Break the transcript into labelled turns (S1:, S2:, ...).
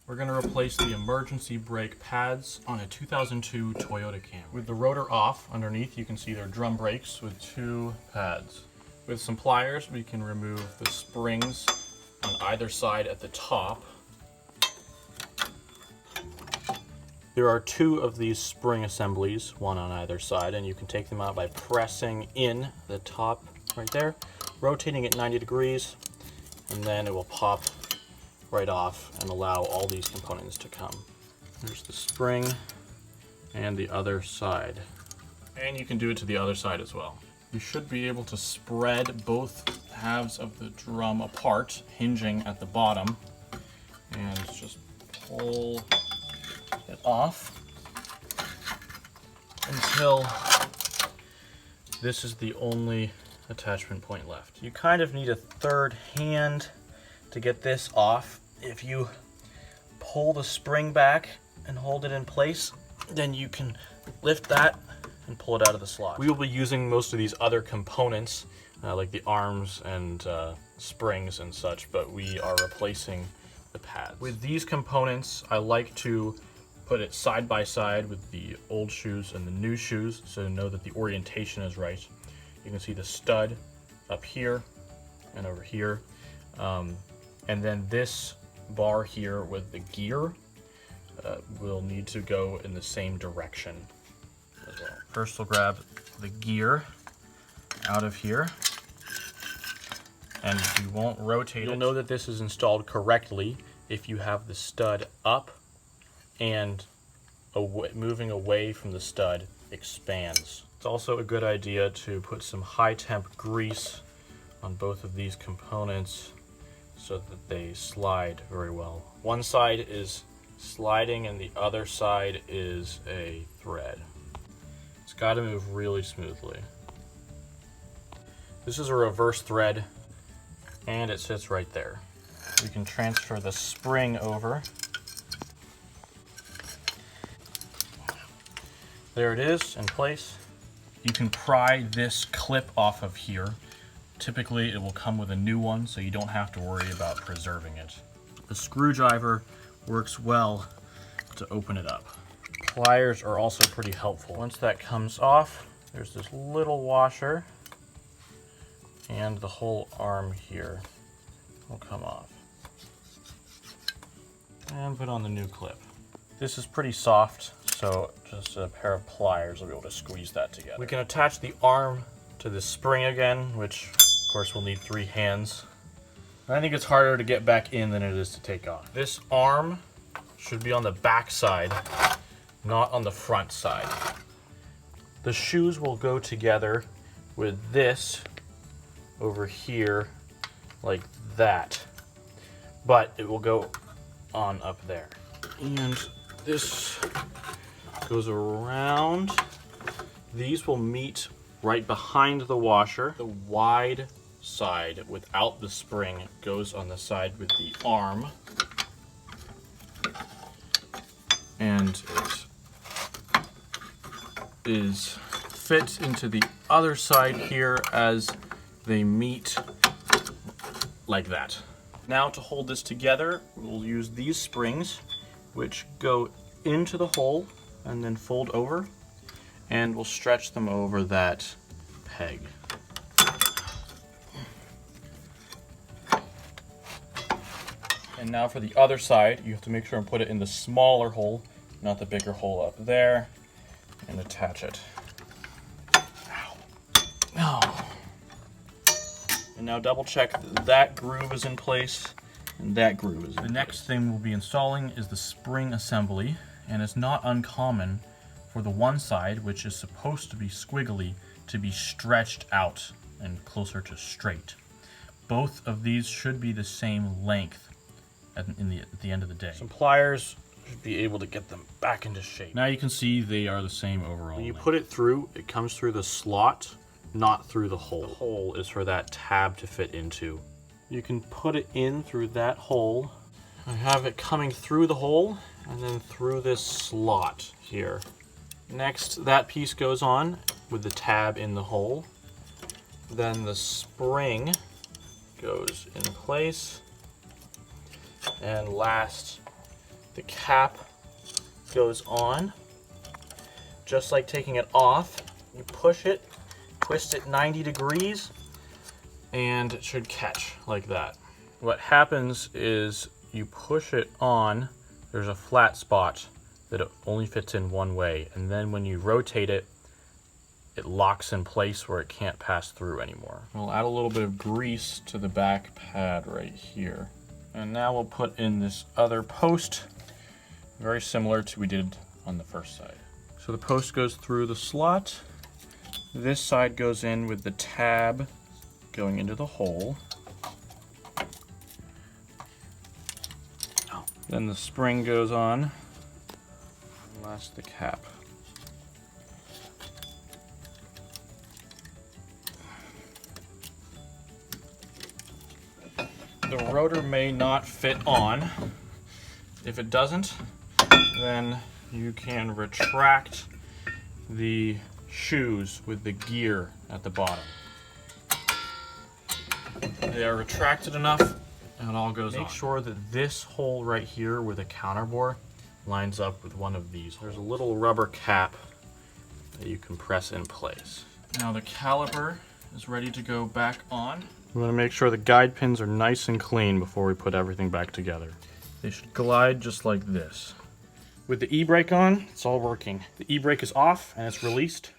S1: We're going to replace the emergency brake pads on a 2002 Toyota Camry. With the rotor off, underneath you can see they're drum brakes with 2 pads. With some pliers we can remove the springs on either side at the top. There are 2 of these spring assemblies, one on either side, and you can take them out by pressing in the top right there, rotating it 90 degrees, and then it will pop right off and allow all these components to come. There's the spring and the other side. And you can do it to the other side as well. You should be able to spread both halves of the drum apart, hinging at the bottom, and just pull it off until this is the only attachment point left. You kind of need a third hand to get this off. If you pull the spring back and hold it in place, then you can lift that and pull it out of the slot. We will be using most of these other components, like the arms and springs and such, but we are replacing the pads. With these components, I like to put it side by side with the old shoes and the new shoes, so to know that the orientation is right. You can see the stud up here and over here. And then this bar here with the gear will need to go in the same direction as well. First we'll grab the gear out of here, and you won't rotate it. You'll know that this is installed correctly if you have the stud up and moving away from the stud expands. It's also a good idea to put some high temp grease on both of these components so that they slide very well. One side is sliding and the other side is a thread. It's got to move really smoothly. This is a reverse thread and it sits right there. We can transfer the spring over. There it is in place. You can pry this clip off of here. Typically it will come with a new one, so you don't have to worry about preserving it. The screwdriver works well to open it up. Pliers are also pretty helpful. Once that comes off, there's this little washer, and the whole arm here will come off. And put on the new clip. This is pretty soft, so just a pair of pliers will be able to squeeze that together. We can attach the arm to the spring again, which of course we'll need 3 hands. I think it's harder to get back in than it is to take off. This arm should be on the back side, not on the front side. The shoes will go together with this over here like that, but it will go on up there. And this goes around. These will meet right behind the washer. The wide side without the spring goes on the side with the arm, and it is fit into the other side here as they meet like that. Now to hold this together, we'll use these springs which go into the hole and then fold over, and we'll stretch them over that peg. And now for the other side, you have to make sure and put it in the smaller hole, not the bigger hole up there, and attach it. Ow. Oh. And now double check that groove is in place and that groove is in place. The next thing we'll be installing is the spring assembly, and it's not uncommon for the one side, which is supposed to be squiggly, to be stretched out and closer to straight. Both of these should be the same length at the end of the day. Some pliers should be able to get them back into shape. Now you can see they are the same overall. When you put it through, it comes through the slot, not through the hole. The hole is for that tab to fit into. You can put it in through that hole. I have it coming through the hole and then through this slot here. Next, that piece goes on with the tab in the hole. Then the spring goes in place. And last, The cap goes on, just like taking it off. You push it, twist it 90 degrees, and it should catch like that. What happens is you push it on, there's a flat spot that it only fits in one way, and then when you rotate it, it locks in place where it can't pass through anymore. We'll add a little bit of grease to the back pad right here. And now we'll put in this other post, very similar to we did on the first side. So the post goes through the slot. This side goes in with the tab going into the hole. Then the spring goes on. And last, the cap. The rotor may not fit on. If it doesn't, then you can retract the shoes with the gear at the bottom. They are retracted enough and it all goes on. Make sure that this hole right here where the counter bore lines up with one of these. There's a little rubber cap that you can press in place. Now the caliper is ready to go back on. We want to make sure the guide pins are nice and clean before we put everything back together. They should glide just like this. With the e-brake on, it's all working. The e-brake is off and it's released.